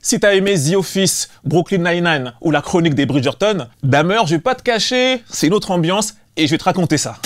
Si t'as aimé The Office, Brooklyn Nine-Nine ou la chronique des Bridgerton, Dahmer, je vais pas te cacher, c'est une autre ambiance et je vais te raconter ça.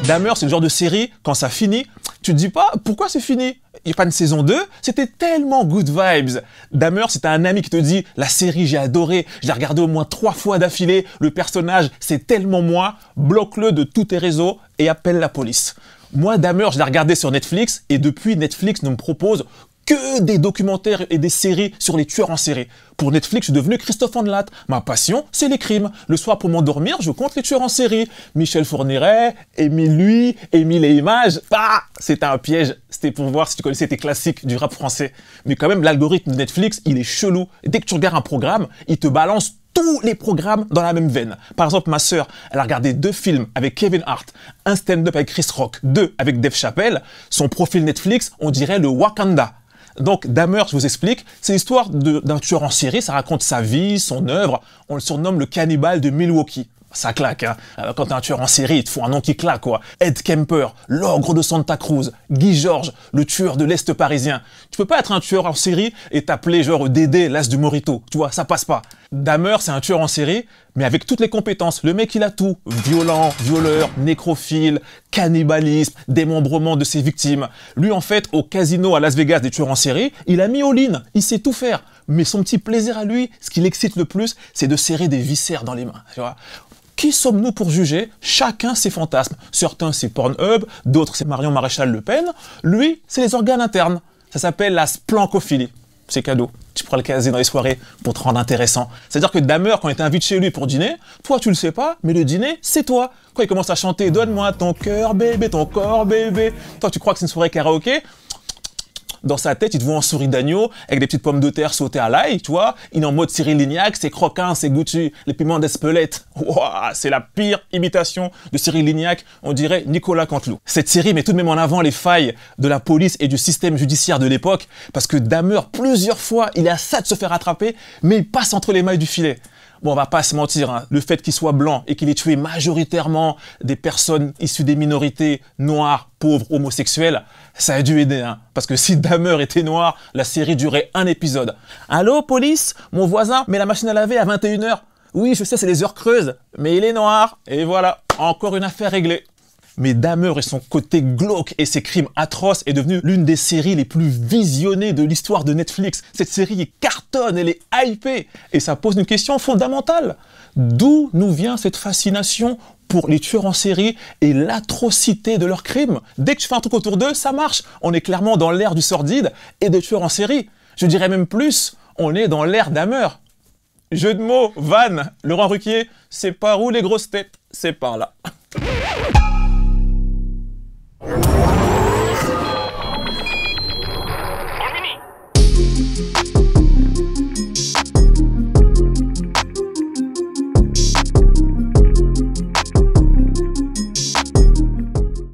Dahmer, c'est le genre de série, quand ça finit, tu te dis pas pourquoi c'est fini. Il n'y a pas une saison 2, c'était tellement good vibes. Dahmer, c'est un ami qui te dit la série j'ai adoré, je l'ai regardé au moins 3 fois d'affilée, le personnage c'est tellement moi, bloque-le de tous tes réseaux et appelle la police. Moi, Dahmer, je l'ai regardé sur Netflix et depuis, Netflix ne me propose que des documentaires et des séries sur les tueurs en série. Pour Netflix, je suis devenu Christophe Ondelat. Ma passion, c'est les crimes. Le soir, pour m'endormir, je compte les tueurs en série. Michel Fourniret, Émile Louis, Émile et Images. Ah, c'était un piège. C'était pour voir si tu connaissais tes classiques du rap français. Mais quand même, l'algorithme de Netflix, il est chelou. Dès que tu regardes un programme, il te balance tous les programmes dans la même veine. Par exemple, ma sœur, elle a regardé 2 films avec Kevin Hart, un stand-up avec Chris Rock, 2 avec Dave Chappelle. Son profil Netflix, on dirait le Wakanda. Donc, Dahmer, je vous explique, c'est l'histoire d'un tueur en série, ça raconte sa vie, son œuvre, on le surnomme le cannibale de Milwaukee. Ça claque, hein. Quand t'es un tueur en série, il te faut un nom qui claque, quoi. Ed Kemper, l'ogre de Santa Cruz, Guy Georges, le tueur de l'Est parisien. Tu peux pas être un tueur en série et t'appeler genre Dédé, l'as du Morito. Tu vois, ça passe pas. Dahmer, c'est un tueur en série, mais avec toutes les compétences. Le mec, il a tout. Violent, violeur, nécrophile, cannibalisme, démembrement de ses victimes. Lui, en fait, au casino à Las Vegas des tueurs en série, il a mis all-in. Il sait tout faire. Mais son petit plaisir à lui, ce qui l'excite le plus, c'est de serrer des viscères dans les mains. Tu vois ? Qui sommes-nous pour juger? Chacun ses fantasmes. Certains, c'est Pornhub, d'autres, c'est Marion Maréchal Le Pen. Lui, c'est les organes internes. Ça s'appelle la splancophilie. C'est cadeau. Tu pourras le caser dans les soirées pour te rendre intéressant. C'est-à-dire que Dahmer, quand il t'invite chez lui pour dîner, toi, tu le sais pas, mais le dîner, c'est toi. Quand il commence à chanter « Donne-moi ton cœur, bébé, ton corps, bébé », toi, tu crois que c'est une soirée karaoké? Dans sa tête, il te voit en souris d'agneau, avec des petites pommes de terre sautées à l'ail, tu vois. Il est en mode Cyril Lignac, c'est croquant, c'est goûtu, les piments d'Espelette. Waouh, c'est la pire imitation de Cyril Lignac, on dirait Nicolas Canteloup. Cette série met tout de même en avant les failles de la police et du système judiciaire de l'époque, parce que Dahmer, plusieurs fois, il est à ça de se faire attraper, mais il passe entre les mailles du filet. Bon, on va pas se mentir, hein. Le fait qu'il soit blanc et qu'il ait tué majoritairement des personnes issues des minorités noires, pauvres, homosexuelles, ça a dû aider, hein. Parce que si Dahmer était noir, la série durait un épisode. Allô, police? Mon voisin met la machine à laver à 21h. Oui, je sais, c'est les heures creuses, mais il est noir. Et voilà, encore une affaire réglée. Mais Dahmer et son côté glauque et ses crimes atroces est devenue l'une des séries les plus visionnées de l'histoire de Netflix. Cette série cartonne, elle est hypée. Et ça pose une question fondamentale. D'où nous vient cette fascination pour les tueurs en série et l'atrocité de leurs crimes? Dès que tu fais un truc autour d'eux, ça marche. On est clairement dans l'ère du sordide et des tueurs en série. Je dirais même plus, on est dans l'ère Dahmer. Jeu de mots, vanne, Laurent Ruquier, c'est par où les grosses têtes? C'est par là.